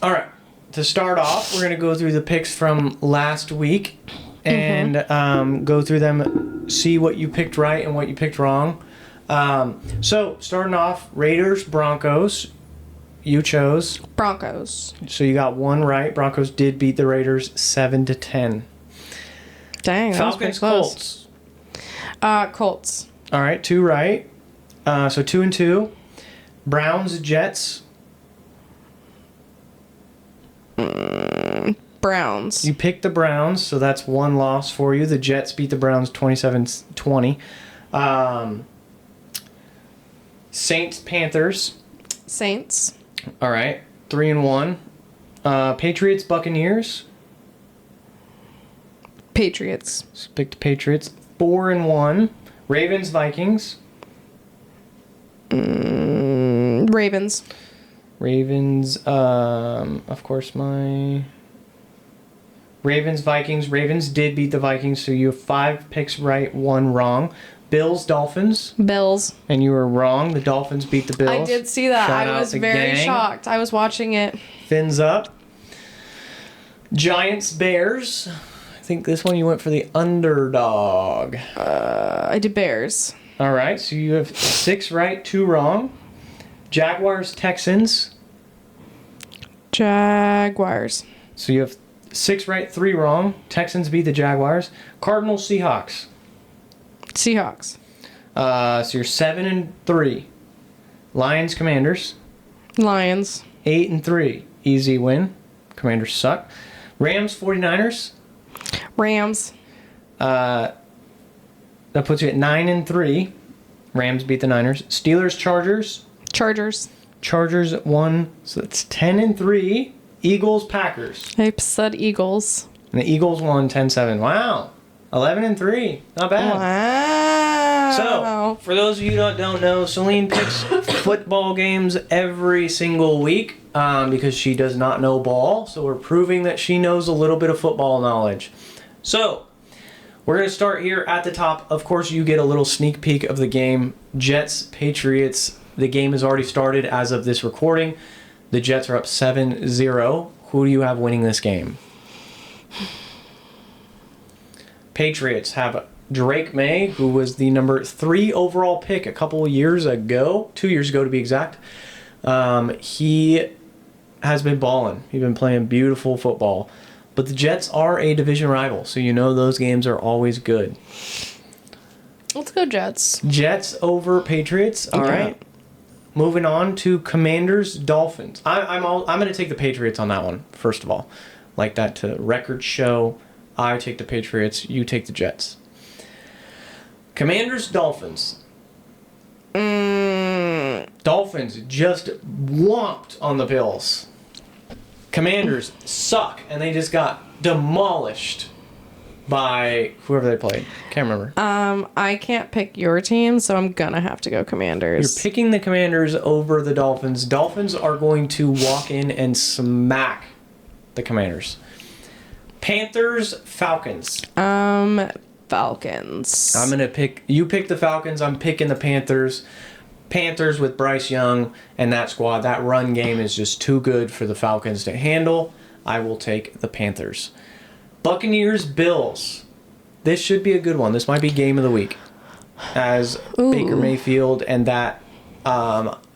All right. To start off, we're going to go through the picks from last week and go through them, see what you picked right and what you picked wrong. So, starting off, Raiders, Broncos. You chose Broncos. So you got one right. Broncos did beat the Raiders 7-10. Dang, that was Falcons, pretty close. Colts. Colts. All right, 2 right. So 2-2. Browns, Jets. Browns. You picked the Browns, so that's one loss for you. The Jets beat the Browns 27-20. Saints, Panthers. Saints. All right, 3-1. Patriots, Buccaneers. Patriots. So picked Patriots. 4-1. Ravens, Vikings. Ravens. Ravens. Of course, my Ravens, Vikings. Ravens did beat the Vikings, so you have 5 picks right, 1 wrong. Bills, Dolphins. Bills. And you were wrong. The Dolphins beat the Bills. I did see that. Shout I out was the very gang. shocked. I was watching it. Fins up. Giants, Bears. I think this one you went for the underdog. I did Bears. All right, so you have 6 right, 2 wrong. Jaguars, Texans. Jaguars. So you have 6 right, 3 wrong. Texans beat the Jaguars. Cardinals, Seahawks. Seahawks. So you're 7-3. Lions, Commanders. Lions. 8-3. Easy win. Commanders suck. Rams, 49ers. Rams. That puts you at 9-3. Rams beat the Niners. Steelers, Chargers. Chargers. Chargers at 1. So that's 10-3. Eagles, Packers. I said Eagles. And the Eagles won 10-7. Wow. 11-3. Not bad. Wow. So, for those of you that don't know, Celine picks football games every single week because she does not know ball. So we're proving that she knows a little bit of football knowledge. So, we're going to start here at the top. Of course, you get a little sneak peek of the game. Jets, Patriots. The game has already started as of this recording. The Jets are up 7-0. Who do you have winning this game? Patriots have Drake May, who was the number 3 overall pick a couple of years ago, 2 years ago to be exact. He has been balling. He's been playing beautiful football. But the Jets are a division rival, so you know those games are always good. Let's go Jets. Jets over Patriots. All right. Moving on to Commanders, Dolphins. I'm going to take the Patriots on that one, first of all. Like that to record show. I take the Patriots. You take the Jets. Commanders, Dolphins. Dolphins just whomped on the Bills. Commanders suck, and they just got demolished by whoever they played. Can't remember. I can't pick your team, so I'm gonna have to go Commanders. You're picking the Commanders over the Dolphins. Dolphins are going to walk in and smack the Commanders. Panthers, Falcons. Falcons. I'm gonna pick. You pick the Falcons. I'm picking the Panthers. Panthers with Bryce Young and that squad. That run game is just too good for the Falcons to handle. I will take the Panthers. Buccaneers, Bills. This should be a good one. This might be game of the week. As Baker Mayfield and that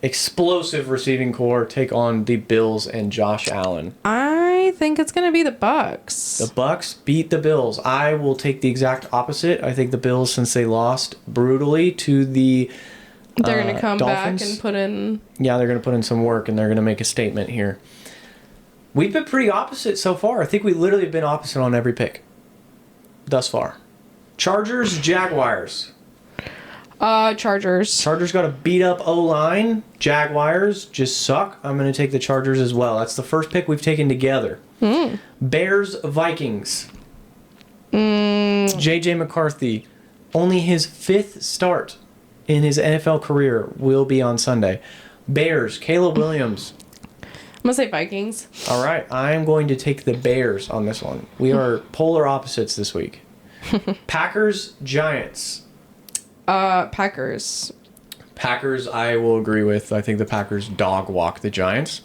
explosive receiving core take on the Bills and Josh Allen. I think it's gonna be the Bucks. The Bucks beat the Bills. I will take the exact opposite. I think the Bills, since they lost brutally to the they're gonna come Dolphins, back and put in. Yeah, they're gonna put in some work and they're gonna make a statement here. We've been pretty opposite so far. I think we literally have been opposite on every pick thus far. Chargers, Jaguars. Chargers. Chargers got a beat up O-line. Jaguars just suck. I'm going to take the Chargers as well. That's the first pick we've taken together. Bears, Vikings. J.J. McCarthy, only his 5th start in his NFL career will be on Sunday. Bears, Caleb Williams. gonna say Vikings. All right, I'm going to take the Bears on this one. We are polar opposites this week. Packers, Giants. Packers. Packers, I will agree with. I think the Packers dog walk the Giants.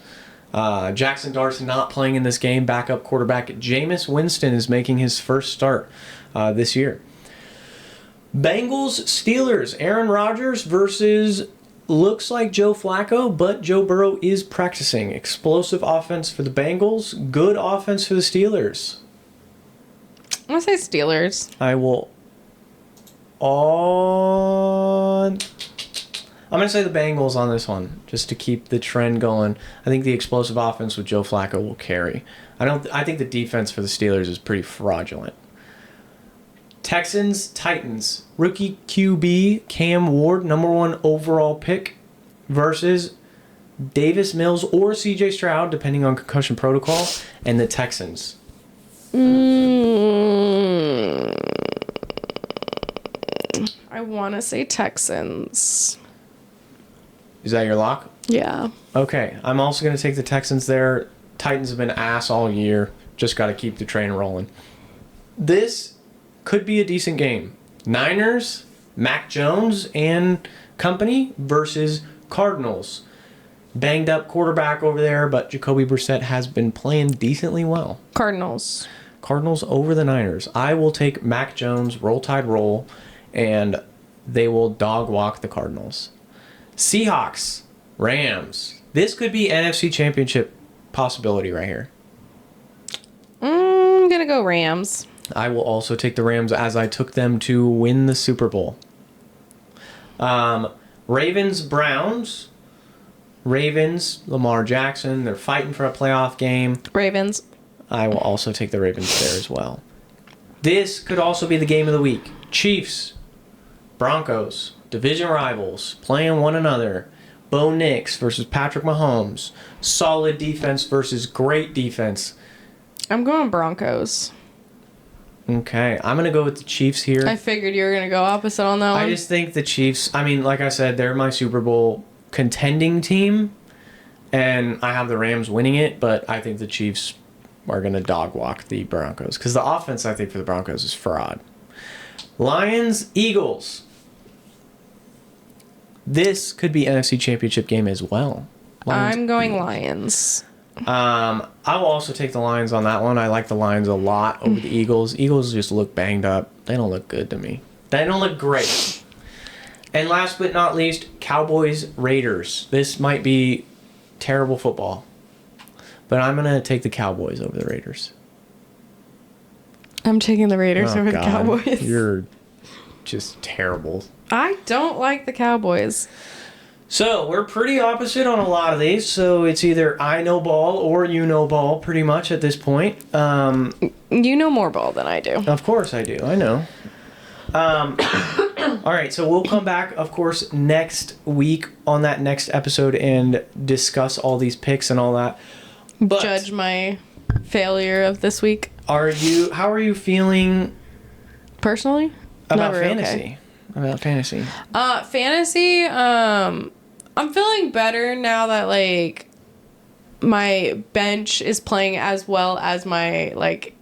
Jackson Dart's not playing in this game. Backup quarterback Jameis Winston is making his first start this year. Bengals, Steelers. Aaron Rodgers versus looks like Joe Flacco, but Joe Burrow is practicing. Explosive offense for the Bengals. Good offense for the Steelers. I'm gonna say Steelers. I'm going to say the Bengals on this one, just to keep the trend going. I think the explosive offense with Joe Flacco will carry. I think the defense for the Steelers is pretty fraudulent. Texans, Titans. Rookie QB Cam Ward, number 1 overall pick, versus Davis Mills or CJ Stroud, depending on concussion protocol, and the Texans. I want to say Texans. Is that your lock? Yeah. Okay, I'm also going to take the Texans there. Titans have been ass all year. Just got to keep the train rolling. This could be a decent game. Niners, Mac Jones and company versus Cardinals. Banged up quarterback over there, but Jacoby Brissett has been playing decently well. Cardinals. Cardinals over the Niners. I will take Mac Jones, roll tide roll, and they will dog walk the Cardinals. Seahawks, Rams. This could be NFC Championship possibility right here. I'm gonna go Rams. I will also take the Rams as I took them to win the Super Bowl. Ravens, Browns. Ravens, Lamar Jackson. They're fighting for a playoff game. Ravens. I will also take the Ravens there as well. This could also be the game of the week. Chiefs, Broncos. Division rivals playing one another. Bo Nix versus Patrick Mahomes. Solid defense versus great defense. I'm going Broncos. Okay, I'm going to go with the Chiefs here. I figured you were going to go opposite on that one. I just think the Chiefs, like I said, they're my Super Bowl contending team, and I have the Rams winning it, but I think the Chiefs are going to dog walk the Broncos because the offense, I think, for the Broncos is fraud. Lions, Eagles. This could be NFC Championship game as well. I'm going Lions. I will also take the Lions on that one. I like the Lions a lot over the Eagles. Eagles just look banged up. They don't look good to me. They don't look great. And last but not least, Cowboys, Raiders. This might be terrible football, but I'm going to take the Cowboys over the Raiders. I'm taking the Raiders over the Cowboys. You're just terrible. I don't like the Cowboys. So, we're pretty opposite on a lot of these, so it's either I know ball or you know ball pretty much at this point. You know more ball than I do. Of course I do, I know. All right, so we'll come back, of course, next week on that next episode and discuss all these picks and all that. But judge my failure of this week. how are you feeling personally? about Never fantasy? okay. About fantasy. Fantasy, I'm feeling better now that, like, my bench is playing as well as my, like,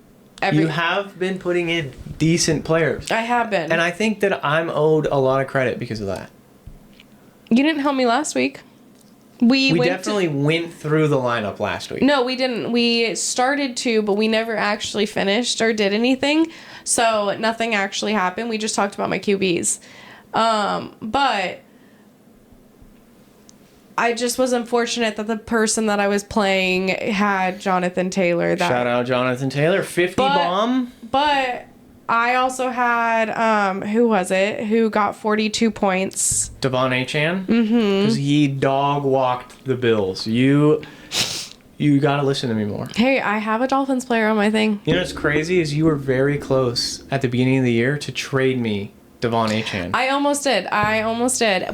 You have been putting in decent players. I have been. And I think that I'm owed a lot of credit because of that. You didn't help me last week. We definitely went through the lineup last week. No, we didn't. We started to, but we never actually finished or did anything. So nothing actually happened. We just talked about my QBs. But I just was unfortunate that the person that I was playing had Jonathan Taylor. Shout out Jonathan Taylor, 50 bomb. But I also had, who was it? Who got 42 points? Devon Achane. Because he dog walked the Bills. You got to listen to me more. Hey, I have a Dolphins player on my thing. You know what's crazy is you were very close at the beginning of the year to trade me Devon Achane. I almost did.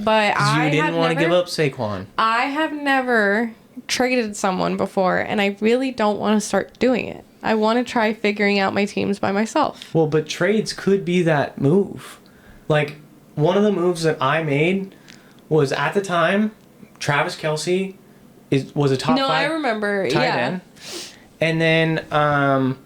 But you didn't want to give up Saquon. I have never traded someone before, and I really don't want to start doing it. I want to try figuring out my teams by myself. Well, but trades could be that move. Like, one of the moves that I made was, at the time, Travis Kelce was a top No, 5 I remember. tight Yeah. end. And then,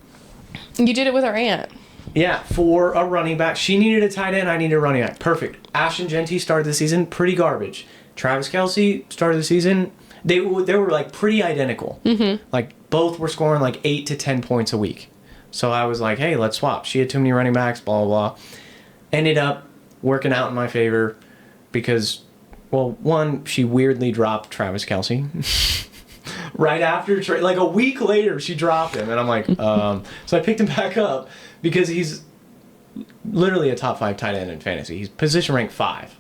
You did it with our aunt. yeah, for a running back. She needed a tight end. I needed a running back. Perfect. Ashton Genty started the season pretty garbage. Travis Kelce started the season. They were like pretty identical. Mm-hmm. Like both were scoring like 8 to 10 points a week. So I was like, hey, let's swap. She had too many running backs, blah, blah, blah. Ended up working out in my favor because, well, one, she weirdly dropped Travis Kelce. Right after, like a week later, she dropped him. And I'm like, so I picked him back up because he's literally a top 5 tight end in fantasy. He's position ranked 5.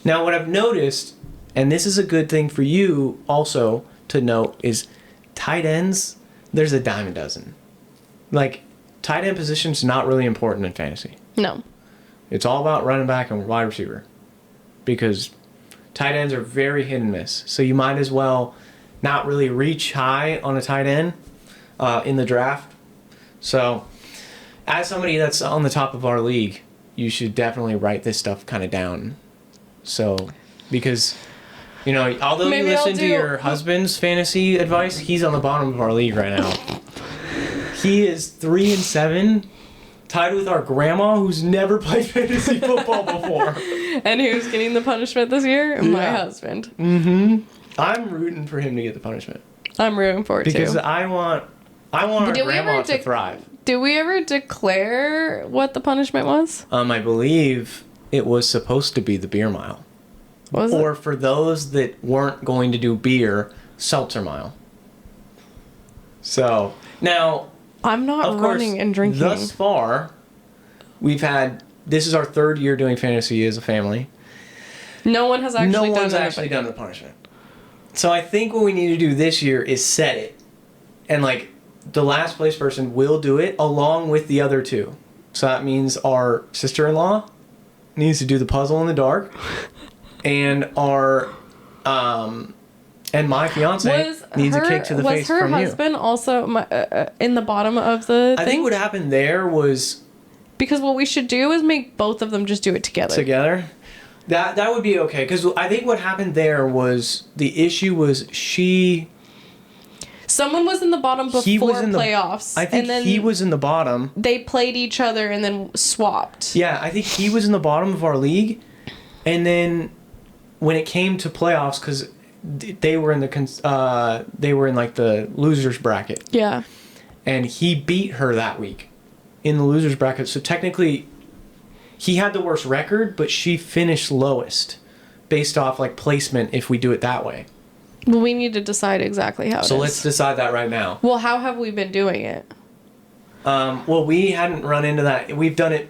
Now, what I've noticed, and this is a good thing for you also to note, is tight ends, there's a dime a dozen. Like, tight end position's not really important in fantasy. No. It's all about running back and wide receiver. Because tight ends are very hit and miss. So you might as well not really reach high on a tight end in the draft. So, as somebody that's on the top of our league, you should definitely write this stuff kind of down. So, because, you know, although Maybe you I'll listen to your husband's fantasy advice, he's on the bottom of our league right now. He is 3-7, tied with our grandma who's never played fantasy football before. And who's getting the punishment this year? My Yeah. husband. Mm-hmm. I'm rooting for him to get the punishment. I'm rooting for it Because too. I want our Did we grandma ever to thrive. Did we ever declare what the punishment was? I believe it was supposed to be the beer mile. Was Or it? for those that weren't going to do beer, seltzer mile. So, now, I'm not of course, running and drinking. thus far, this is our 3rd year doing fantasy as a family. No one has actually No done one's anything. actually done the punishment. So I think what we need to do this year is set it. And like the last place person will do it along with the other 2. So that means our sister-in-law needs to do the puzzle in the dark. And our and my fiance needs a kick to the face Was her from you. husband also in the bottom of the I thing? think what happened there was Because what we should do is make both of them just do it together. together. That would be okay, because I think what happened there was the issue was Someone was in the bottom before he was in the playoffs. I think and then he was in the bottom. they played each other and then swapped. Yeah, I think he was in the bottom of our league, and then when it came to playoffs, because they were in like the losers bracket, Yeah. and he beat her that week in the losers bracket. So technically, he had the worst record, but she finished lowest based off like placement. If we do it that way, Well, we need to decide exactly how it is. so let's decide that right now. Well, how have we been doing it? Well, we hadn't run into that. We've done it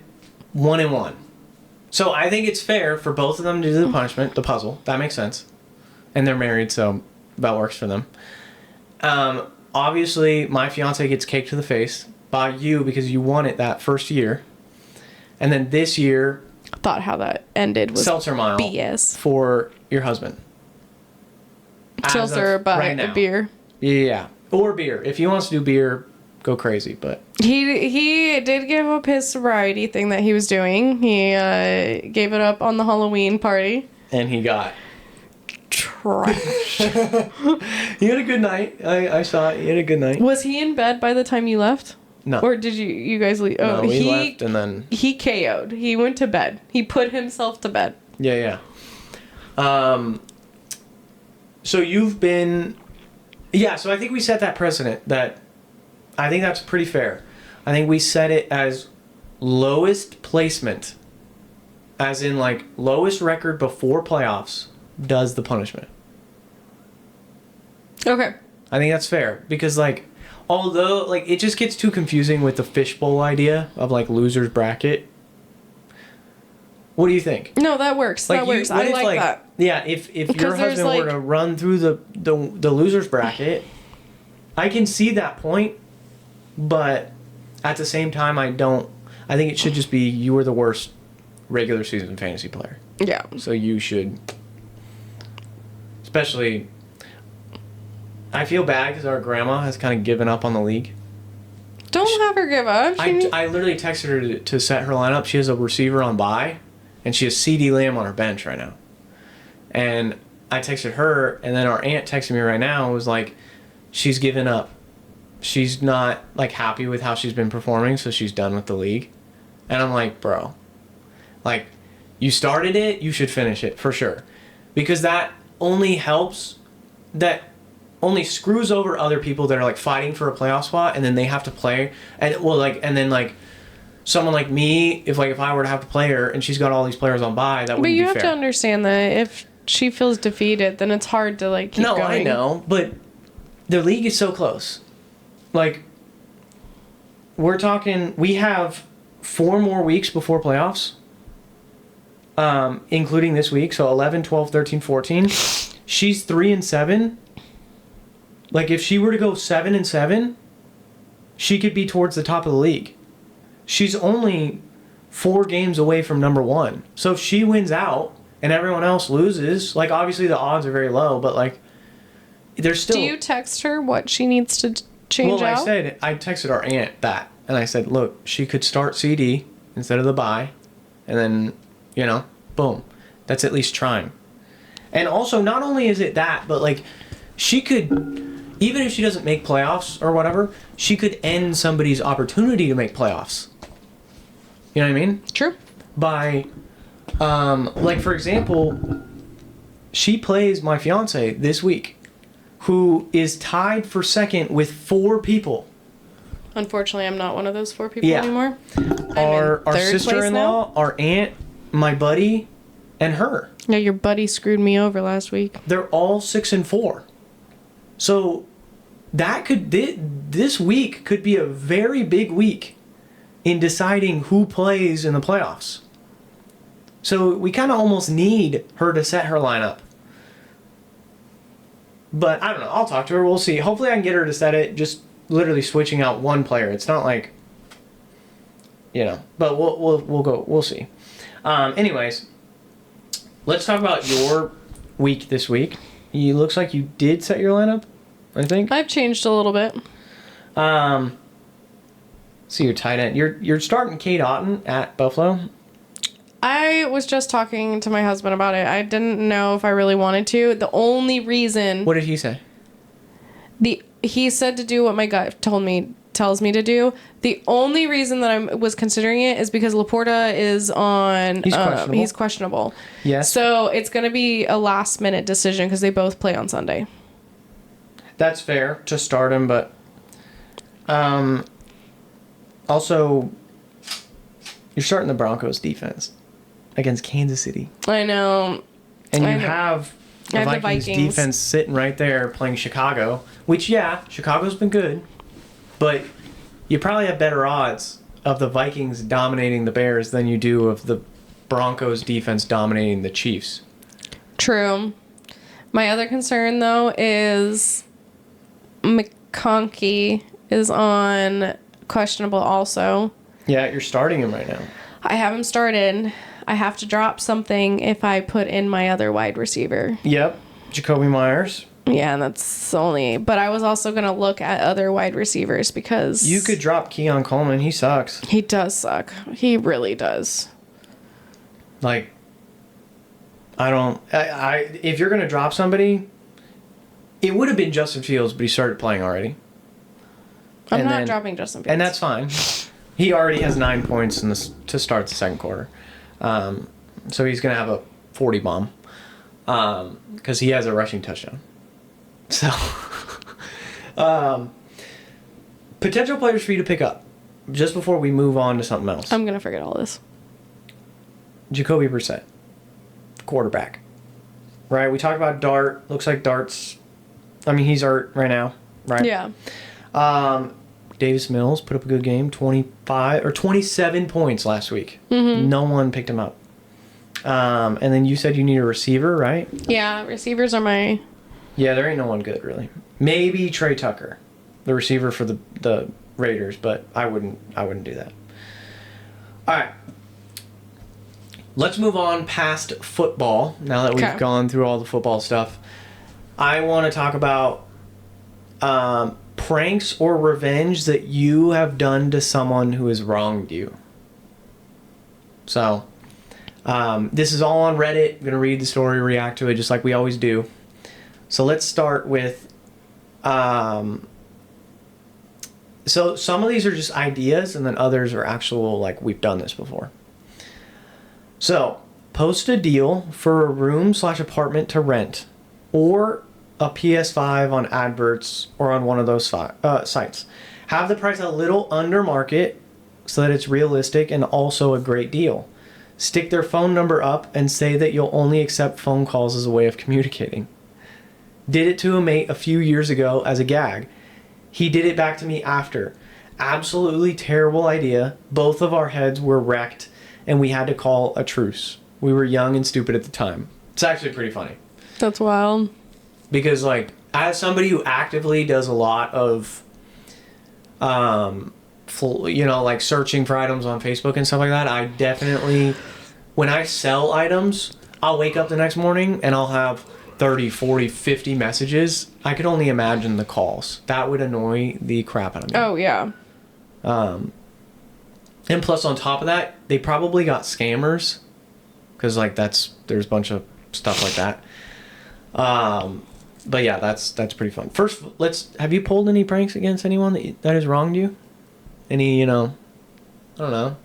1-1. So I think it's fair for both of them to do the punishment, the puzzle. That makes sense. And they're married, so that works for them. Obviously, my fiance gets cake to the face by you because you won it that first year. And then this year, I thought how that ended was seltzer mile BS. for your husband. As Seltzer, of but right a now. beer. Yeah. Or beer. If he wants to do beer, go crazy, but... He did give up his sobriety thing that he was doing. He gave it up on the Halloween party. And he got... Trash. He had a good night. I saw it. He had a good night. Was he in bed by the time you left? No. Or did you guys leave? Oh, No, we left and then... He KO'd. He went to bed. He put himself to bed. Yeah. So you've been... Yeah, so I think we set that precedent that... I think that's pretty fair. I think we set it as lowest placement, as in like lowest record before playoffs does the punishment. Okay. I think that's fair because like, although like it just gets too confusing with the fishbowl idea of like losers bracket. What do you think? No, that works. Like That works. what I if, like that. Yeah, if your Because there's, husband were like- to run through the losers bracket, I can see that point, but at the same time, I think it should just be you were the worst regular season fantasy player. Yeah. So you should, especially. I feel bad because our grandma has kind of given up on the league. Don't have her give up. I literally texted her to set her lineup. She has a receiver on bye, and she has CD Lamb on her bench right now. And I texted her, and then our aunt texted me right now and was like, she's given up. She's not, like, happy with how she's been performing, so she's done with the league. And I'm like, bro, like, you started it, you should finish it, for sure. Because that only helps, that only screws over other people that are, like, fighting for a playoff spot, and then they have to play. And, well, like, and then, like, someone like me, if I were to have to play her, and she's got all these players on bye, that wouldn't be fair. But you have to understand that if she feels defeated, then it's hard to, like, keep going. No, I know, but the league is so close. Like, we're talking, we have 4 more weeks before playoffs, including this week. So 11, 12, 13, 14. She's 3-7. Like, if she were to go 7-7, she could be towards the top of the league. She's only 4 games away from number 1. So if she wins out and everyone else loses, like, obviously the odds are very low, but, like, there's still... Do you text her what she needs to change out? Well, I texted our aunt that, and I said, look, she could start CD instead of the bye, and then, you know, boom. That's at least trying. And also, not only is it that, but, like, she could, even if she doesn't make playoffs or whatever, she could end somebody's opportunity to make playoffs. You know what I mean? True. By, like, for example, she plays my fiance this week, who is tied for second with 4 people. Unfortunately, I'm not one of those 4 people anymore. Our sister-in-law, our aunt, my buddy, and her. Yeah, your buddy screwed me over last week. They're all 6-4. So that could, this week could be a very big week in deciding who plays in the playoffs. So we kind of almost need her to set her lineup. But I don't know. I'll talk to her. We'll see. Hopefully I can get her to set it. Just literally switching out one player. It's not like, you know. But we'll go. We'll see. Anyways, let's talk about your week this week. It looks like you did set your lineup, I think. I've changed a little bit. See your tight end. You're starting Kate Otten at Buffalo. I was just talking to my husband about it. I didn't know if I really wanted to. The only reason... What did he say? He said to do what my gut tells me to do. The only reason that I was considering it is because Laporta is on... He's questionable. Yes. So it's going to be a last-minute decision because they both play on Sunday. That's fair to start him, but... Also, you're starting the Broncos defense against Kansas City. I know. And you have the Vikings defense sitting right there playing Chicago, which, yeah, Chicago's been good, but you probably have better odds of the Vikings dominating the Bears than you do of the Broncos defense dominating the Chiefs. True. My other concern, though, is McConkey is on questionable also. Yeah, you're starting him right now. I have him started. I have to drop something if I put in my other wide receiver. Yep. Jacoby Myers. Yeah, and that's only... But I was also going to look at other wide receivers because... You could drop Keon Coleman. He sucks. He does suck. He really does. Like, if you're going to drop somebody, it would have been Justin Fields, but he started playing already. I'm not dropping Justin Fields. And that's fine. He already has 9 points to start the second quarter. So he's going to have a 40 bomb because he has a rushing touchdown. So, potential players for you to pick up just before we move on to something else. I'm going to forget all this. Jacoby Brissett, quarterback. Right? We talked about Dart. Looks like Dart's... I mean, he's hurt right now. Right? Yeah. Davis Mills put up a good game, 27 points last week. Mm-hmm. No one picked him up. And then you said you need a receiver, right? Yeah, receivers are my... Yeah, there ain't no one good, really. Maybe Trey Tucker, the receiver for the Raiders, but I wouldn't do that. All right. Let's move on past football, now that we've gone through all the football stuff. I want to talk about pranks or revenge that you have done to someone who has wronged you. So, This is all on Reddit. I'm gonna read the story, react to it, just like we always do. So let's start with. So some of these are just ideas, and then others are actual, like, we've done this before. So, post a deal for a room/apartment to rent, or a PS5 on adverts or on one of those sites. Have the price a little under market so that it's realistic and also a great deal. Stick their phone number up and say that you'll only accept phone calls as a way of communicating. Did it to a mate a few years ago as a gag. He did it back to me after. Absolutely terrible idea. Both of our heads were wrecked and we had to call a truce. We were young and stupid at the time. It's actually pretty funny. That's wild. Because, like, as somebody who actively does a lot of, like, searching for items on Facebook and stuff like that, I definitely, when I sell items, I'll wake up the next morning and I'll have 30, 40, 50 messages. I could only imagine the calls. That would annoy the crap out of me. Oh, yeah. And plus, on top of that, they probably got scammers. Because, like, there's a bunch of stuff like that. But yeah, that's pretty fun. First, have you pulled any pranks against anyone that has wronged you? Any, I don't know.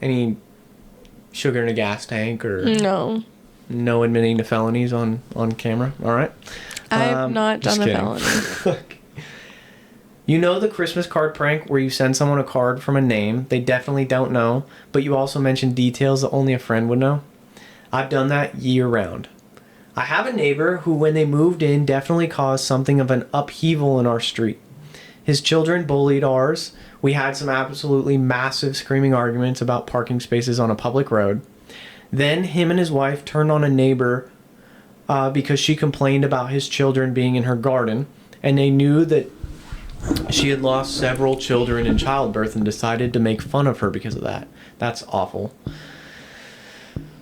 Any sugar in a gas tank or... No admitting to felonies on camera. All right. I've not done a felony. You know the Christmas card prank where you send someone a card from a name they definitely don't know, but you also mention details that only a friend would know? I've done that year round. I have a neighbor who, when they moved in, definitely caused something of an upheaval in our street. His children bullied ours. We had some absolutely massive screaming arguments about parking spaces on a public road. Then him and his wife turned on a neighbor because she complained about his children being in her garden, and they knew that she had lost several children in childbirth and decided to make fun of her because of that. That's awful.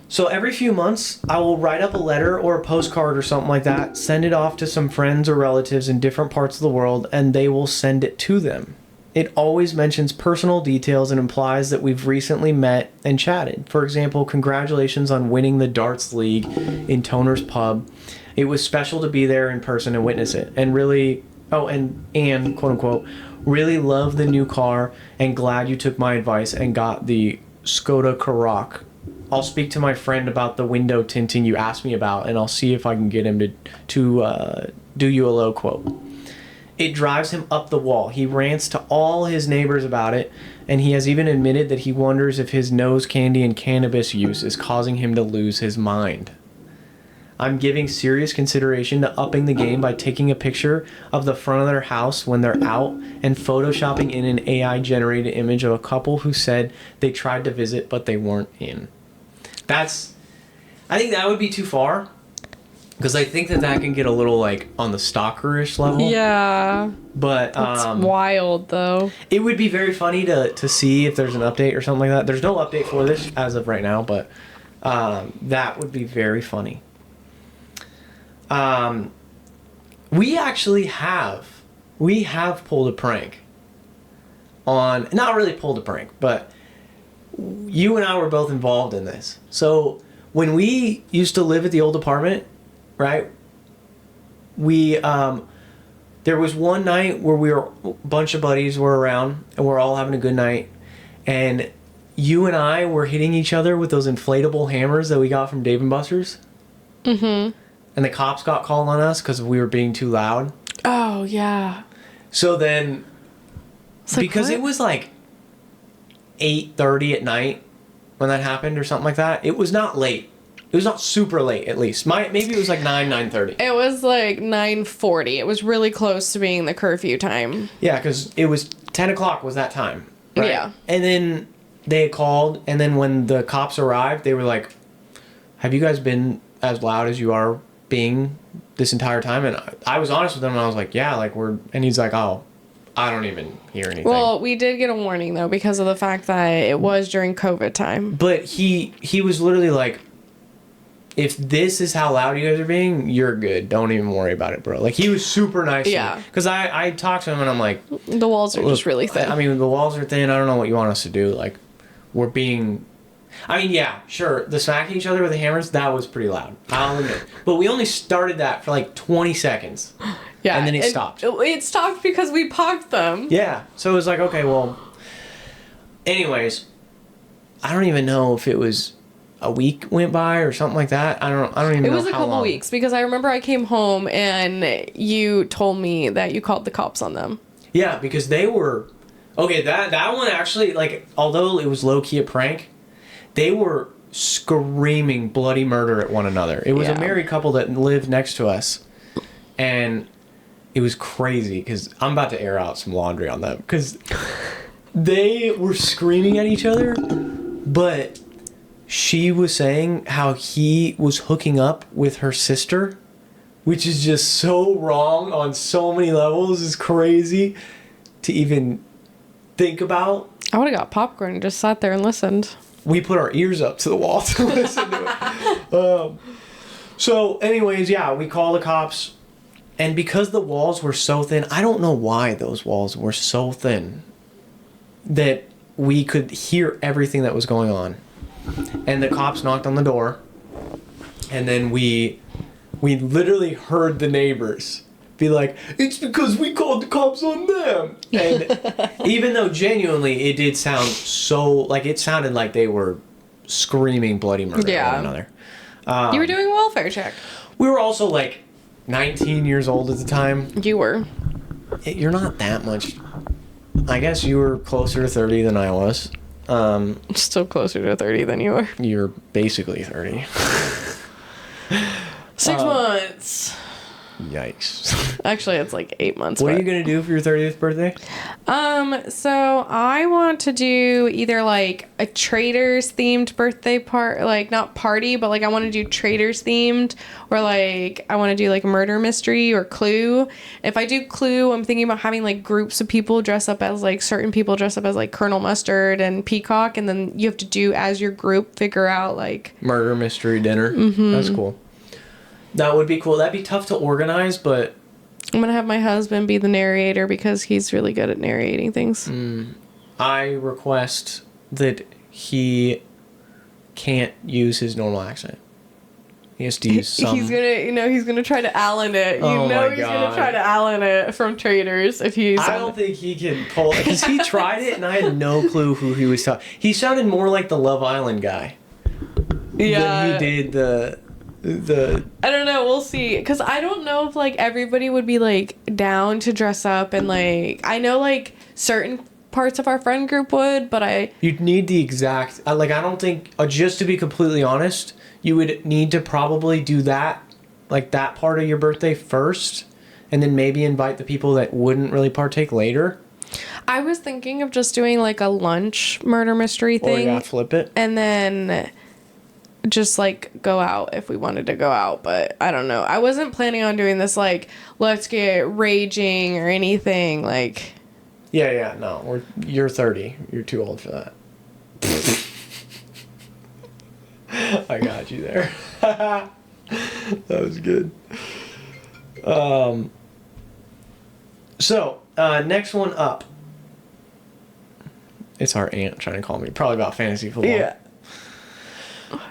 So every few months, I will write up a letter or a postcard or something like that, send it off to some friends or relatives in different parts of the world, and they will send it to them. It always mentions personal details and implies that we've recently met and chatted. For example, congratulations on winning the darts league in Toner's Pub. It was special to be there in person and witness it. And really, and quote unquote, really love the new car and glad you took my advice and got the Skoda Karoq. I'll speak to my friend about the window tinting you asked me about, and I'll see if I can get him to do you a low quote. It drives him up the wall. He rants to all his neighbors about it, and he has even admitted that he wonders if his nose candy and cannabis use is causing him to lose his mind. I'm giving serious consideration to upping the game by taking a picture of the front of their house when they're out and photoshopping in an AI-generated image of a couple who said they tried to visit but they weren't in. I think that would be too far. Because I think that can get a little, like, on the stalker-ish level. Yeah. But, it's wild, though. It would be very funny to see if there's an update or something like that. There's no update for this as of right now, but that would be very funny. We actually have pulled a prank on... Not really pulled a prank, but you and I were both involved in this. So, when we used to live at the old apartment... Right? There was one night where a bunch of buddies were around and we're all having a good night, and you and I were hitting each other with those inflatable hammers that we got from Dave & Buster's. Mm-hmm. And the cops got called on us because we were being too loud. Oh, yeah. So then, because it was like 8:30 at night when that happened or something like that, it was not late. It was not super late, at least. Maybe it was like 9:30. It was like 9:40. It was really close to being the curfew time. Yeah, because it was 10 o'clock was that time. Right? Yeah. And then they had called, and then when the cops arrived, they were like, have you guys been as loud as you are being this entire time? And I was honest with them, and I was like, yeah, like and he's like, oh, I don't even hear anything. Well, we did get a warning, though, because of the fact that it was during COVID time. But he was literally like, if this is how loud you guys are being, you're good. Don't even worry about it, bro. Like, he was super nice. Yeah. Because I talked to him, and I'm like... The walls are just really thin. I mean, the walls are thin. I don't know what you want us to do. Like, we're being... I mean, yeah, sure. The smacking each other with the hammers, that was pretty loud. I'll admit. But we only started that for like 20 seconds. Yeah. And then it stopped. It stopped because we popped them. Yeah. So it was like, okay, well. Anyways, I don't even know if it was a week went by or something like that. I don't even know how long. It was a couple weeks because I remember I came home and you told me that you called the cops on them. Yeah, because they were... Okay, that one actually, like, although it was low-key a prank, they were screaming bloody murder at one another. It was a married couple that lived next to us. And it was crazy because I'm about to air out some laundry on them. Because they were screaming at each other, but she was saying how he was hooking up with her sister, which is just so wrong on so many levels. It's crazy to even think about. I would have got popcorn and just sat there and listened. We put our ears up to the wall to listen to it. So anyways, yeah, we call the cops. And because the walls were so thin, I don't know why those walls were so thin that we could hear everything that was going on. And the cops knocked on the door. And then we literally heard the neighbors be like, it's because we called the cops on them. And even though genuinely it did sound so, like it sounded like they were screaming bloody murder at one another. You were doing a welfare check. We were also like 19 years old at the time. You were. You're not that much. I guess you were closer to 30 than I was. Still closer to 30 than you were. You're basically 30. 6 months. Yikes. Actually, it's like 8 months. What are you going to do for your 30th birthday? So I want to do either like a Traders themed birthday like not party, but like I want to do Traders themed, or like I want to do like a murder mystery or Clue. If I do Clue, I'm thinking about having like groups of people dress up as like certain people dress up as like Colonel Mustard and Peacock, and then you have to do as your group figure out like murder mystery dinner. Mm-hmm. That's cool. That would be cool. That'd be tough to organize, but I'm going to have my husband be the narrator because he's really good at narrating things. I request that he can't use his normal accent. He has to use some... He's going to try to Allen it. He's going to try to Allen it from Traders if he's... I don't think he can pull it, because he tried it and I had no clue who he was talking. He sounded more like the Love Island guy. Yeah. Than he did the I don't know, we'll see, because I don't know if like everybody would be like down to dress up, and like I know like certain parts of our friend group would, but you'd need the exact I don't think, just to be completely honest, you would need to probably do that, like that part of your birthday first, and then maybe invite the people that wouldn't really partake later. I was thinking of just doing like a lunch murder mystery thing. Or yeah, flip it. And then just like go out if we wanted to go out, but I don't know. I wasn't planning on doing this like let's get raging or anything like. No, you're 30. You're too old for that. I got you there. That was good. So next one up. It's our aunt trying to call me, probably about fantasy football. Yeah.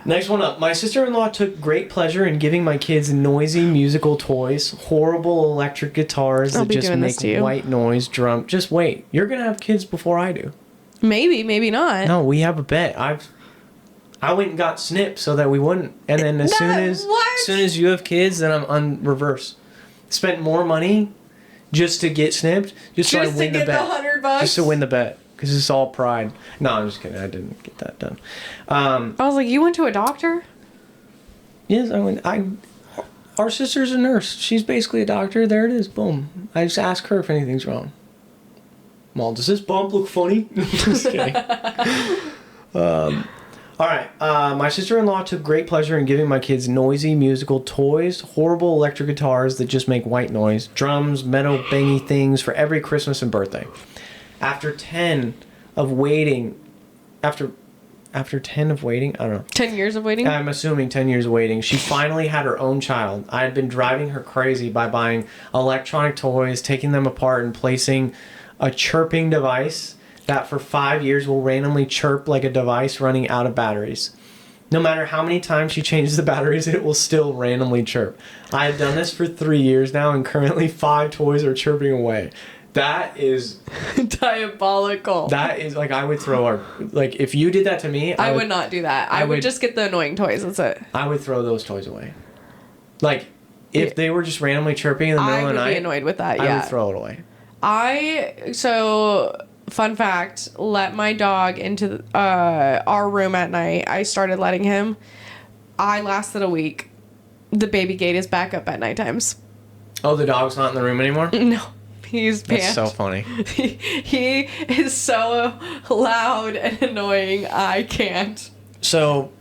Next one up. My sister-in-law took great pleasure in giving my kids noisy musical toys, horrible electric guitars that just make white noise, drum. Just wait. You're going to have kids before I do. Maybe not. No, we have a bet. I went and got snipped so that we wouldn't. And then as soon as you have kids, then I'm on reverse. Spent more money just to get snipped, just so I win the bet. $100. Just to win the bet. Because it's all pride. No, I'm just kidding. I didn't get that done. I was like, you went to a doctor? Yes, I went. Our sister's a nurse. She's basically a doctor. There it is. Boom. I just ask her if anything's wrong. Well, does this bump look funny? Just kidding. All right. My sister-in-law took great pleasure in giving my kids noisy musical toys, horrible electric guitars that just make white noise, drums, metal bangy things for every Christmas and birthday. After 10 of waiting, I don't know. 10 years of waiting? I'm assuming 10 years of waiting. She finally had her own child. I had been driving her crazy by buying electronic toys, taking them apart, and placing a chirping device that for 5 years will randomly chirp like a device running out of batteries. No matter how many times she changes the batteries, it will still randomly chirp. I have done this for 3 years now, and currently 5 toys are chirping away. That is diabolical. That is like, I would throw our, like, if you did that to me, I would not do that. I would just get the annoying toys. That's it. I would throw those toys away. Like, if they were just randomly chirping in the middle of the night, I would be annoyed with that. I would throw it away. Fun fact, let my dog into our room at night. I started letting him. I lasted a week. The baby gate is back up at night times. Oh, the dog's not in the room anymore? No. He's banned. That's so funny. He is so loud and annoying. I can't. So,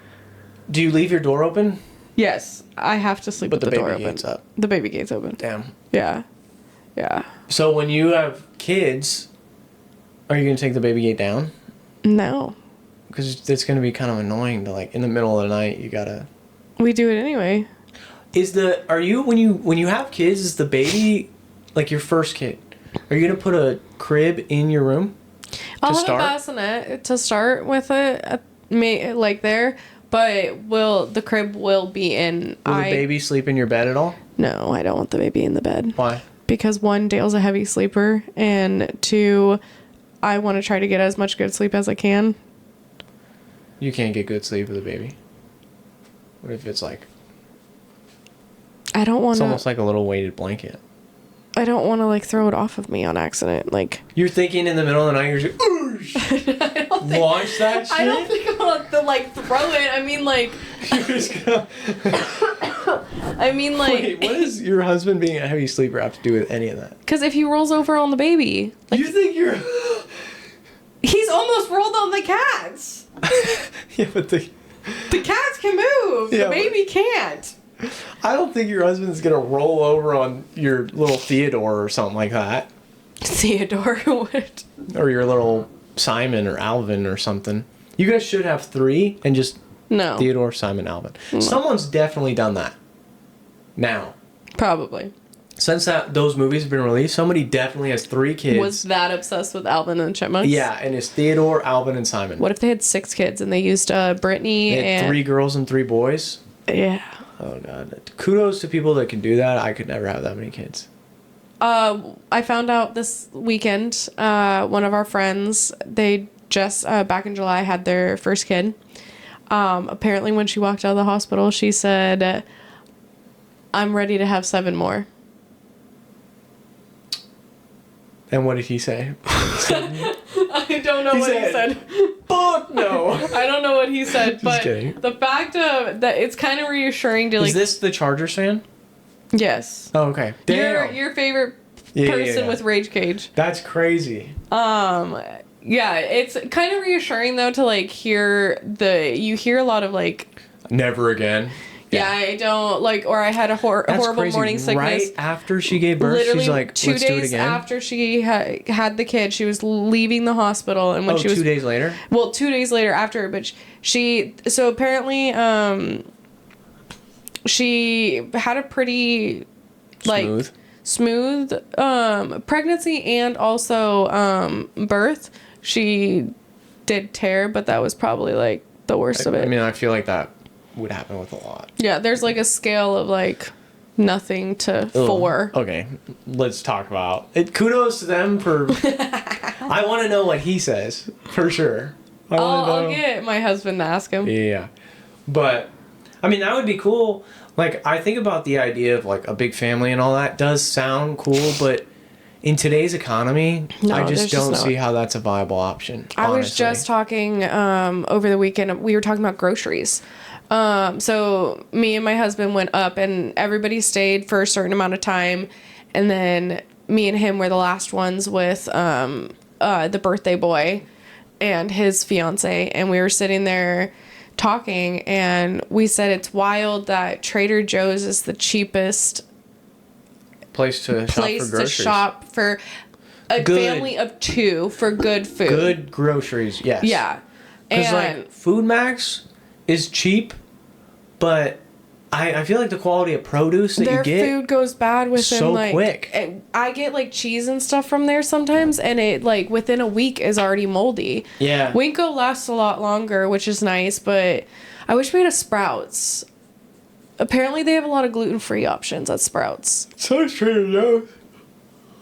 do you leave your door open? Yes. I have to sleep with the door open. But the baby gate's up. The baby gate's open. Damn. Yeah. Yeah. So when you have kids, are you going to take the baby gate down? No. Because it's going to be kind of annoying to, like, in the middle of the night, you got to... We do it anyway. When you have kids, is the baby, like, your first kid, are you going to put a crib in your room I'll have a bassinet to start with it, like there, but the crib will be in... Will the baby sleep in your bed at all? No, I don't want the baby in the bed. Why? Because 1, Dale's a heavy sleeper, and 2, I want to try to get as much good sleep as I can. You can't get good sleep with a baby. What if it's like... I don't want to... It's almost like a little weighted blanket. I don't want to, like, throw it off of me on accident. Like... You're thinking in the middle of the night, you're just like, launch that shit? I don't think I'm going to, like, throw it. I mean, like... You're just gonna... I mean, like... Wait, what does your husband being a heavy sleeper have to do with any of that? Because if he rolls over on the baby... Like, you think you're... He's almost rolled on the cats! Yeah, but the cats can move! Yeah, the baby can't! I don't think your husband's gonna roll over on your little Theodore or something like that. Theodore would. Or your little Simon or Alvin or something. You guys should have 3 and just... No. Theodore, Simon, Alvin. No. Someone's definitely done that. Now. Probably. Since those movies have been released, somebody definitely has 3 kids. Was that obsessed with Alvin and the Chipmunks? Yeah, and it's Theodore, Alvin, and Simon. What if they had 6 kids and they used Brittany they had and... 3 girls and 3 boys? Yeah. Oh, God. Kudos to people that can do that. I could never have that many kids. I found out this weekend, one of our friends, they just, back in July, had their first kid. Apparently when she walked out of the hospital, she said, I'm ready to have 7 more. And what did he say? I don't know what he said. Fuck no. I don't know what he said, but kidding. the fact of that, it's kind of reassuring to, like... Is this the Chargers fan? Yes. Oh, okay. Damn. Your favorite person with Rage Cage. That's crazy. Yeah, it's kind of reassuring though to like hear you hear a lot of like never again. Yeah, I don't like, or I had a horrible crazy. morning sickness. Right after she gave birth, literally she's like, let's do it again. 2 days after she had the kid, she was leaving the hospital, and when she was 2 days later. Well, 2 days later after, but so apparently she had a pretty like smooth pregnancy and also birth. She did tear, but that was probably like the worst of it. I mean, I feel like that would happen with a lot. Yeah, there's like a scale of like nothing to 4. Okay, let's talk about it. Kudos to them for... I want to know what he says, for sure. I'll get my husband to ask him. Yeah. But, I mean, that would be cool. Like, I think about the idea of like a big family and all that does sound cool, but in today's economy, I just don't see how that's a viable option. I was just talking over the weekend. We were talking about groceries. So me and my husband went up, and everybody stayed for a certain amount of time, and then me and him were the last ones with the birthday boy and his fiance, and we were sitting there talking, and we said it's wild that Trader Joe's is the cheapest place to shop for a family of 2 for good food. Good groceries, yes. Yeah. Because like Food Max is cheap, but I feel like the quality of produce that Their you get food goes bad within so like quick. I get like cheese and stuff from there sometimes, and it like within a week is already moldy. Yeah. Winko lasts a lot longer, which is nice, but I wish we had a Sprouts. Apparently, they have a lot of gluten-free options at Sprouts. So is Trader Joe's.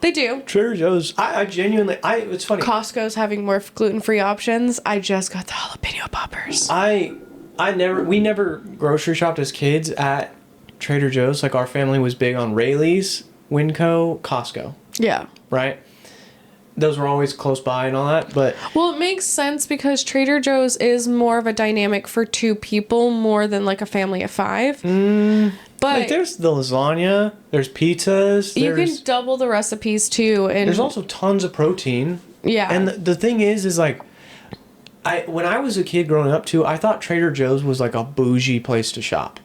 They do. Trader Joe's. I genuinely. It's funny. Costco's having more gluten-free options. I just got the jalapeno poppers. We never grocery shopped as kids at Trader Joe's. Like our family was big on Rayleigh's, Winco, Costco. Yeah. Right? Those were always close by and all that, but Well, it makes sense because Trader Joe's is more of a dynamic for 2 people more than like a family of 5. But like there's the lasagna, there's pizzas, you can double the recipes too, and there's also tons of protein. Yeah. And the thing is like when I was a kid growing up too, I thought Trader Joe's was like a bougie place to shop.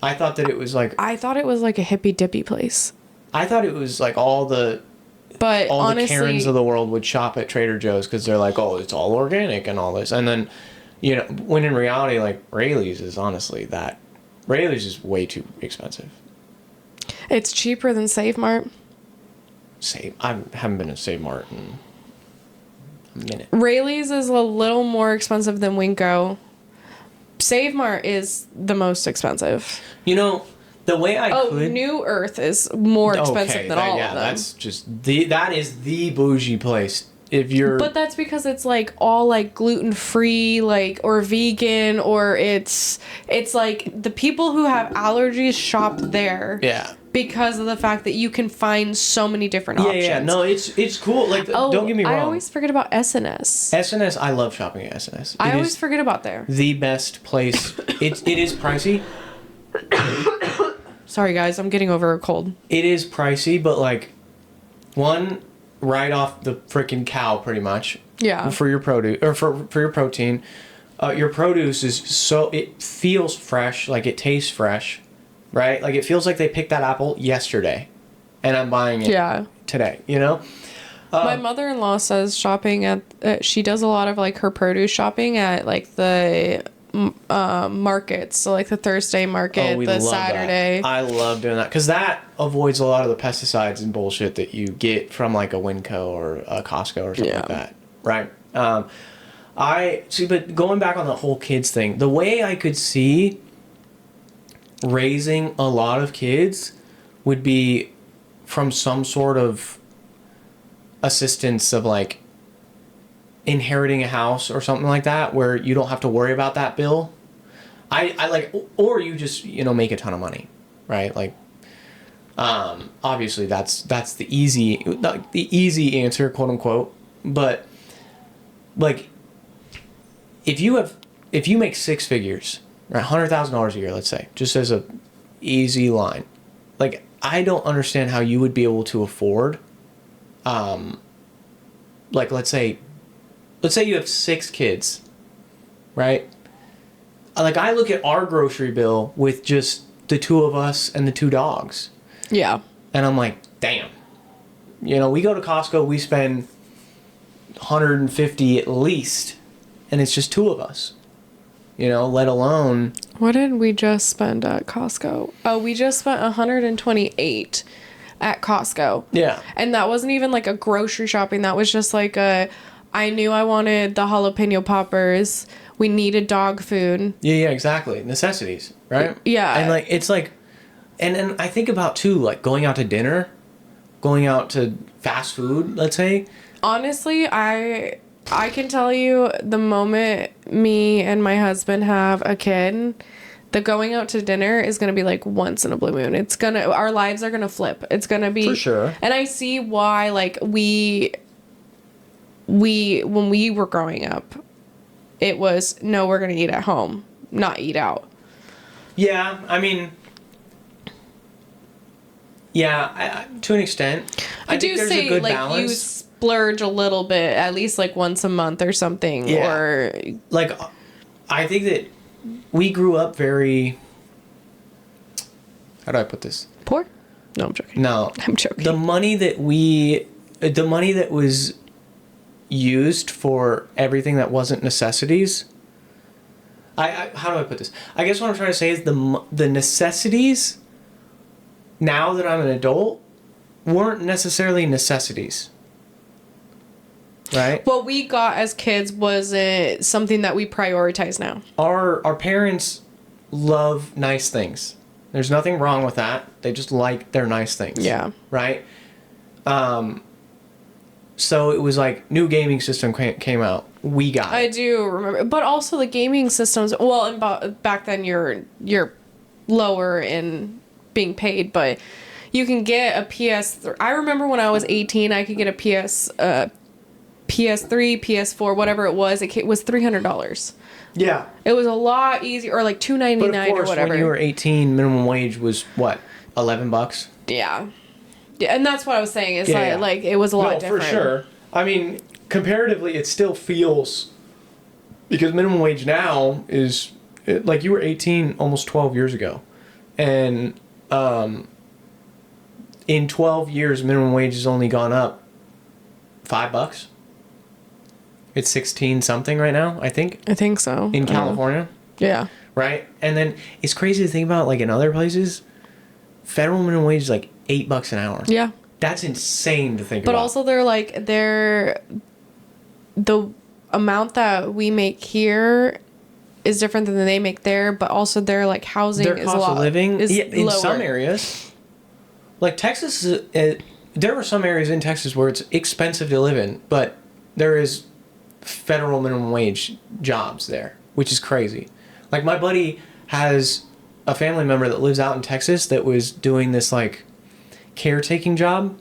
I thought that it was like I thought it was like a hippy dippy place. I thought it was like all the honestly, Karens of the world would shop at Trader Joe's because they're like, oh, it's all organic and all this. And then, when in reality, like, Rayleigh's is honestly that. Rayleigh's is way too expensive. it's cheaper than Save Mart. I haven't been to Save Mart in a minute. Rayleigh's is a little more expensive than Winco. Save Mart is the most expensive. The way I could... New Earth is more expensive than all of them. That's just... that is the bougie place. If you're... But that's because it's like all like gluten-free, like, or vegan, or it's like the people who have allergies shop there. Yeah. Because of the fact that you can find so many different options. Yeah, no, it's cool. Like, don't get me wrong. I always forget about S&S. S&S, I love shopping at S&S. I always forget about there. The best place. It is pricey. Sorry, guys, I'm getting over a cold. It is pricey, but like, right off the freaking cow, pretty much. Yeah. For your produce or for your protein, your produce is it feels fresh, like it tastes fresh, right? Like it feels like they picked that apple yesterday, and I'm buying it today. My mother-in-law says shopping at she does a lot of like her produce shopping at like the markets, so like the Thursday market, the Saturday. I love doing that because that avoids a lot of the pesticides and bullshit that you get from like a Winco or a Costco or something like that, right? I see, but going back on the whole kids thing, the way I could see raising a lot of kids would be from some sort of assistance of like inheriting a house or something like that where you don't have to worry about that bill. I like, or you just make a ton of money, right? Like obviously that's the easy answer, quote unquote, but like if you make 6 figures, right, $100,000 a year, let's say, just as a easy line, like I don't understand how you would be able to afford like let's say you have 6 kids, right? Like I look at our grocery bill with just the 2 of us and the 2 dogs. Yeah. And I'm like, damn. We go to Costco, we spend $150 at least, and it's just 2 of us. Let alone... What did we just spend at Costco? Oh, we just spent $128 at Costco. Yeah. And that wasn't even like a grocery shopping. That was just like I knew I wanted the jalapeno poppers. We needed dog food. Yeah, exactly. Necessities, right? Yeah. And like it's like, and I think about too, like going out to dinner, going out to fast food, let's say. Honestly, I can tell you the moment me and my husband have a kid, the going out to dinner is going to be like once in a blue moon. Our lives are going to flip. It's going to be. For sure. And I see why, like, when we were growing up, it was, no, we're going to eat at home, not eat out. Yeah, I mean, I to an extent. I do think there's say, a good like, balance. you splurge a little bit, at least, like, once a month or something. Yeah. Or, like, I think that we grew up very... How do I put this? poor? No, I'm joking. No. I'm joking. The money that was used for everything that wasn't necessities How do I put this? I guess what I'm trying to say is the necessities, now that I'm an adult, weren't necessarily necessities. Right? What we got as kids wasn't something that we prioritize now. Our parents love nice things. There's nothing wrong with that. They just like their nice things. Yeah. Right? So it was like, new gaming system came out. We got it. I do remember. But also the gaming systems, well, and back then you're lower in being paid, but you can get a PS3. I remember when I was 18, I could get a PS3, PS4, whatever it was. It was $300. Yeah. It was a lot easier, or like $2.99 But of course, or whatever. when you were 18, minimum wage was what, $11? Yeah. Yeah, and that's what I was saying. It's Yeah, like it was a lot different. For sure. I mean, comparatively, it still feels, because minimum wage now is like, you were 18 almost 12 years ago, and in 12 years, minimum wage has only gone up $5. It's 16 something right now, I think. I think so. In California. Yeah. Right? And then it's crazy to think about, like, in other places, federal minimum wage is like $8 an hour. Yeah. That's insane to think about. But also the amount that we make here is different than they make there, but also their like housing their is cost a lot of living is in lower. some areas. Like Texas, there are some areas in Texas where it's expensive to live in, but there is federal minimum wage jobs there, which is crazy. Like, my buddy has a family member that lives out in Texas that was doing this like caretaking job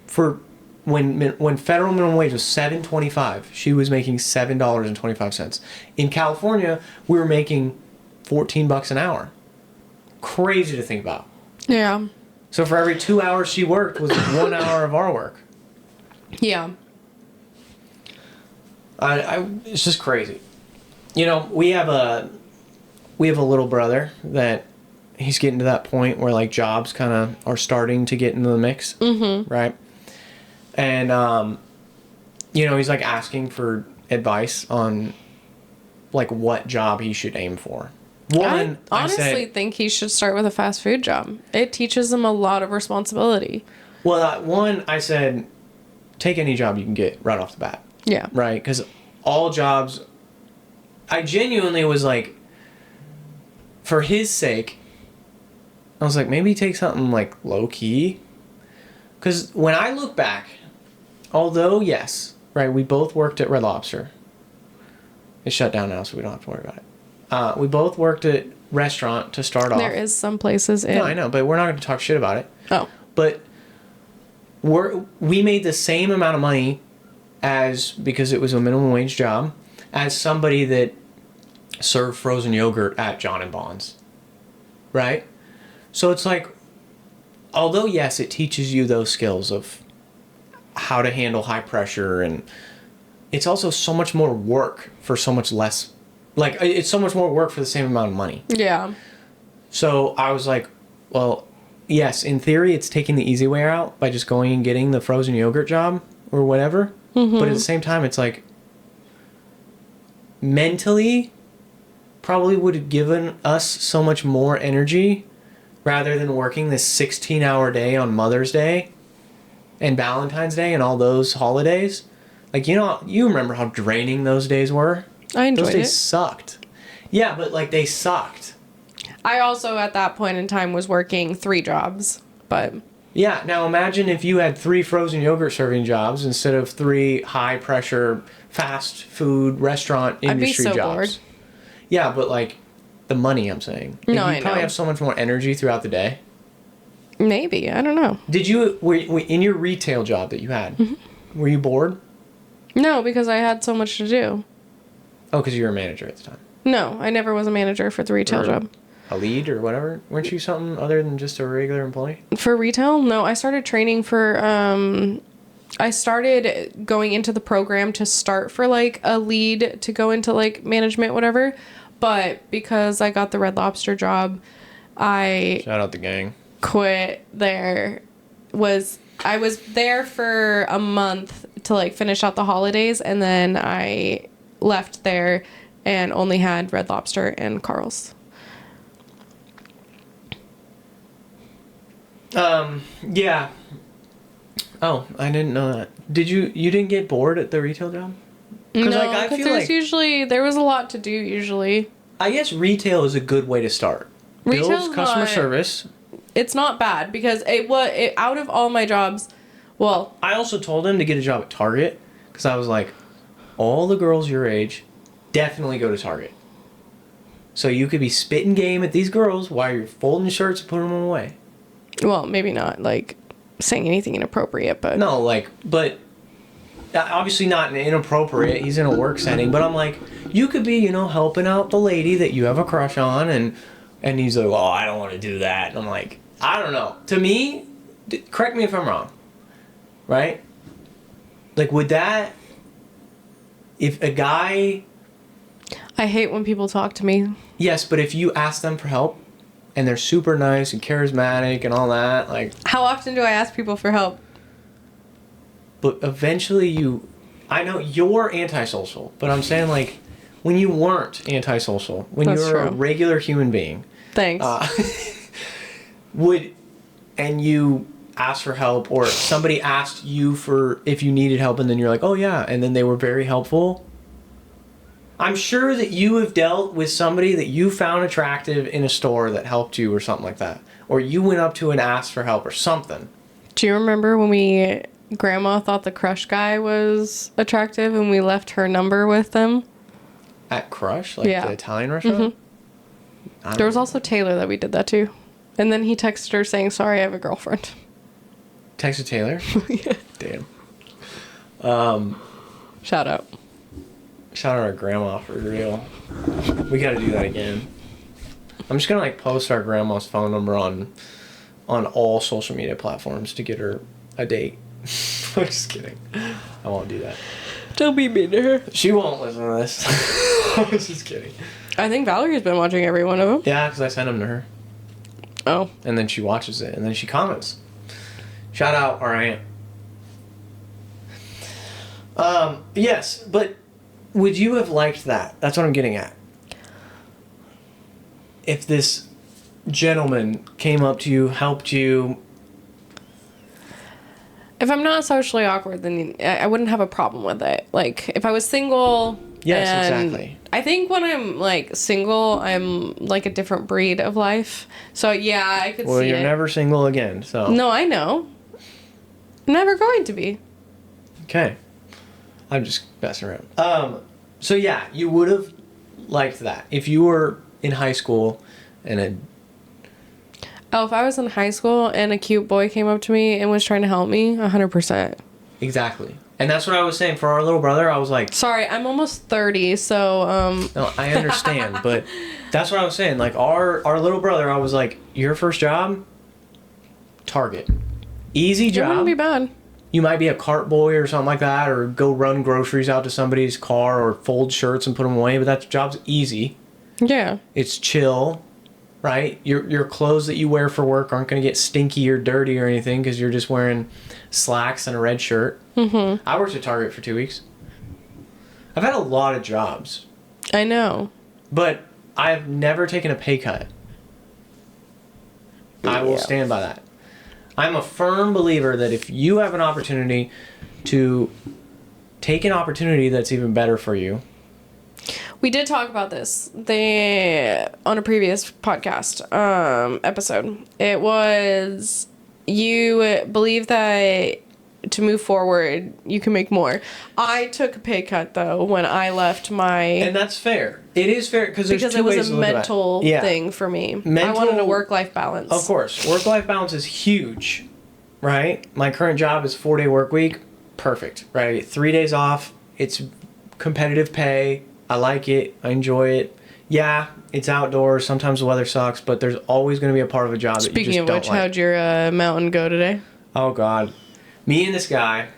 for when federal minimum wage was $7.25, she was making $7.25. In California, we were making $14 an hour. Crazy to think about. Yeah. So for every 2 hours she worked was 1 hour of our work. Yeah. It's just crazy. You know, we have a little brother that he's getting to that point where like jobs kind of are starting to get into the mix. Mm-hmm. Right. And, you know, he's like asking for advice on like what job he should aim for. I honestly think he should start with a fast food job. It teaches him a lot of responsibility. Well, I said, take any job you can get right off the bat. Yeah. Right? Because all jobs, I genuinely was like, for his sake, I was like, maybe take something like low key. Because when I look back, although, yes, right, we both worked at Red Lobster. It's shut down now, so we don't have to worry about it. We both worked at restaurant to start off. There is some places in. No, I know, but we're not going to talk shit about it. Oh. But we made the same amount of money because it was a minimum wage job, as somebody that served frozen yogurt at John and Bonds. Right? So it's like, although yes, it teaches you those skills of how to handle high pressure, and it's also so much more work for so much less. Like, it's so much more work for the same amount of money. Yeah. So I was like, well, yes, in theory, it's taking the easy way out by just going and getting the frozen yogurt job or whatever. Mm-hmm. But at the same time, it's like, mentally, probably would have given us so much more energy rather than working this 16-hour day on Mother's Day and Valentine's Day and all those holidays. Like, you know, you remember how draining those days were? I enjoyed those it. days sucked. Yeah, but like they sucked. I also at that point in time was working 3 jobs, but yeah. Now imagine if you had 3 frozen yogurt serving jobs instead of 3 high pressure fast food restaurant industry I'd be so jobs. bored. Yeah, but like the money, I'm saying. No, you I probably know. have so much more energy throughout the day. Maybe, I don't know. Did you were in your retail job that you had? Mm-hmm. Were you bored? No, because I had so much to do. Oh, because you were a manager at the time. No, I never was a manager for the retail job. A lead or whatever? Weren't you something other than just a regular employee? For retail? No, I started training for, I started going into the program to start for like a lead to go into like management, whatever. But because I got the Red Lobster job, I Shout out the gang. quit there. I was there for a month to like finish out the holidays, and then I left there and only had Red Lobster and Carl's. Yeah. Oh, I didn't know that. You didn't get bored at the retail job? No, because there was a lot to do usually. I guess retail is a good way to start. Builds customer service. It's not bad because out of all my jobs, well, I also told him to get a job at Target because I was like, all the girls your age definitely go to Target. So you could be spitting game at these girls while you're folding shirts and putting them away. Well, maybe not like saying anything inappropriate, but no, but obviously not inappropriate. He's in a work setting, but I'm like, you could be, helping out the lady that you have a crush on, and he's like, oh, I don't want to do that. And I'm like, I don't know. To me, correct me if I'm wrong, right? Like, would that, if a guy... I hate when people talk to me. Yes, but if you ask them for help, and they're super nice and charismatic and all that, like... How often do I ask people for help? But eventually I know you're antisocial, but I'm saying, like, when you weren't antisocial, when you were a regular human being... Thanks. And you asked for help, or somebody asked you for if you needed help, and then you're like, oh yeah, and then they were very helpful. I'm sure that you have dealt with somebody that you found attractive in a store that helped you or something like that. Or you went up to and asked for help or something. Do you remember when Grandma thought the Crush guy was attractive and we left her number with them? At Crush? Like the Italian restaurant? Mm-hmm. There was also Taylor that we did that to. And then he texted her saying, sorry, I have a girlfriend. Texted Taylor? Yeah. Damn. Shout out. Shout out our grandma for real. We gotta do that again. I'm just gonna post our grandma's phone number on all social media platforms to get her a date. I'm just kidding. I won't do that. Don't be mean to her. She won't listen to this. I was just kidding. I think Valerie's been watching every one of them. Yeah, because I sent them to her. Oh. And then she watches it, and then she comments. Shout out our aunt. Yes, but would you have liked that? That's what I'm getting at. If this gentleman came up to you, helped you... If I'm not socially awkward, then I wouldn't have a problem with it. Like, if I was single... Yes, exactly. I think when I'm, single, I'm, a different breed of life. So, yeah, I could see it. Well, you're never single again, so... No, I know. Never going to be. Okay. I'm just messing around. So, yeah, you would have liked that. If you were in high school and if I was in high school and a cute boy came up to me and was trying to help me, 100%. Exactly. And that's what I was saying. For our little brother, I was like... Sorry, I'm almost 30, so... No, I understand, but that's what I was saying. Our little brother, I was like, your first job? Target. Easy job. It wouldn't be bad. You might be a cart boy or something like that, or go run groceries out to somebody's car, or fold shirts and put them away, but that job's easy. Yeah. It's chill, right? Your clothes that you wear for work aren't going to get stinky or dirty or anything because you're just wearing slacks and a red shirt. Mm-hmm. I worked at Target for 2 weeks. I've had a lot of jobs. I know. But I've never taken a pay cut. I will stand by that. I'm a firm believer that if you have an opportunity to take an opportunity that's even better for you. We did talk about this on a previous podcast episode. It was you believe that to move forward you can make more. I took a pay cut though when I left my... And that's fair. It is fair because there's two ways to look at it. Because it was a mental thing for me. I wanted a work-life balance. Of course. Work-life balance is huge, right? My current job is 4-day work week. Perfect, right? I get 3 days off. It's competitive pay. I like it. I enjoy it. Yeah, it's outdoors. Sometimes the weather sucks, but there's always going to be a part of a job that you just don't like. Speaking of which, how'd your mountain go today? Oh, God. Me and this guy,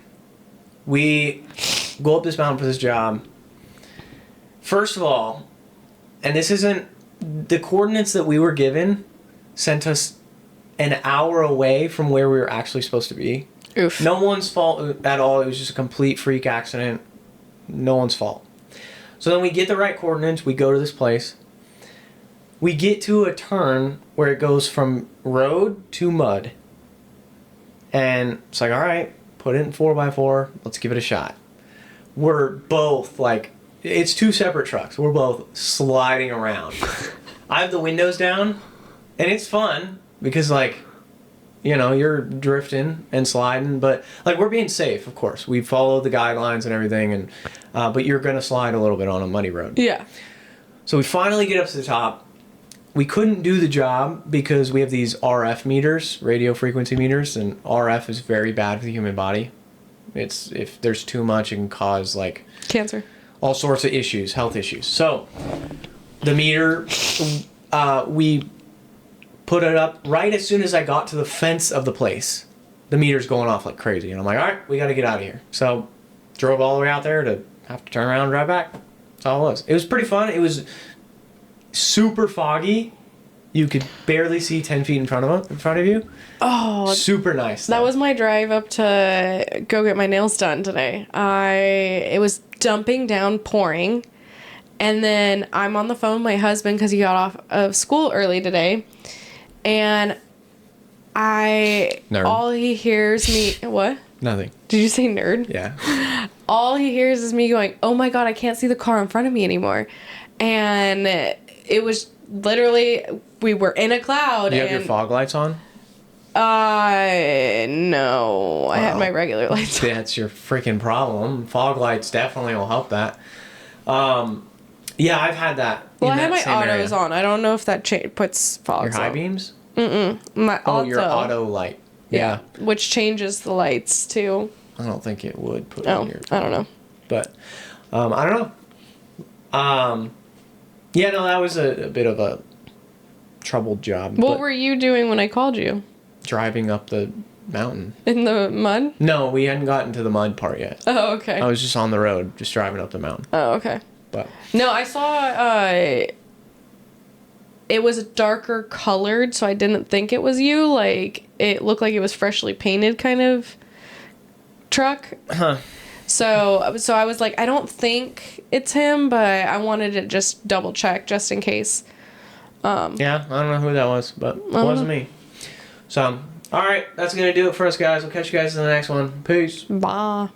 we go up this mountain for this job. First of all, and this isn't... The coordinates that we were given sent us an hour away from where we were actually supposed to be. Oof. No one's fault at all. It was just a complete freak accident. No one's fault. So then we get the right coordinates. We go to this place. We get to a turn where it goes from road to mud. And it's like, all right, put it in 4x4. Let's give it a shot. We're both like, it's 2 separate trucks. We're both sliding around. I have the windows down, and it's fun because, like, you know, you're drifting and sliding, but like we're being safe, of course. We follow the guidelines and everything, and but you're gonna slide a little bit on a muddy road. Yeah. So we finally get up to the top. We couldn't do the job because we have these RF meters, radio frequency meters, and RF is very bad for the human body. It's if there's too much, it can cause like Cancer. All sorts of issues, health issues. So the meter, we put it up right as soon as I got to the fence of the place. The meter's going off like crazy, and I'm like, all right, we got to get out of here. So drove all the way out there to have to turn around and drive back. That's all it was. It was pretty fun. It was super foggy. You could barely see 10 feet in front of you. Oh, super nice. That was my drive up to go get my nails done today. It was dumping down, pouring, and then I'm on the phone with my husband because he got off of school early today, and Nerd. all he hears me what? Nothing. Did you say nerd? Yeah. All he hears is me going, "Oh my god, I can't see the car in front of me anymore," and it was literally we were in a cloud. Do you have your fog lights on? No. I had my regular lights on. That's your freaking problem. Fog lights definitely will help that. Yeah, I've had that. Well, I had my autos on. I don't know if that puts fogs Your high on. beams? My auto. Your auto light. Yeah. Which changes the lights too. I don't think it would put Oh, in your... I don't know. But, I don't know. Yeah, no, that was a bit of a troubled job. What were you doing when I called you? Driving up the mountain. In the mud? No, we hadn't gotten to the mud part yet. Oh, okay. I was just on the road, just driving up the mountain. Oh, okay. But no, I saw it was darker colored, so I didn't think it was you. Like, it looked like it was freshly painted kind of truck. Huh. So I was like, I don't think it's him, but I wanted to just double check just in case. Yeah, I don't know who that was, but it wasn't me. So, alright, that's going to do it for us, guys. We'll catch you guys in the next one. Peace. Bye.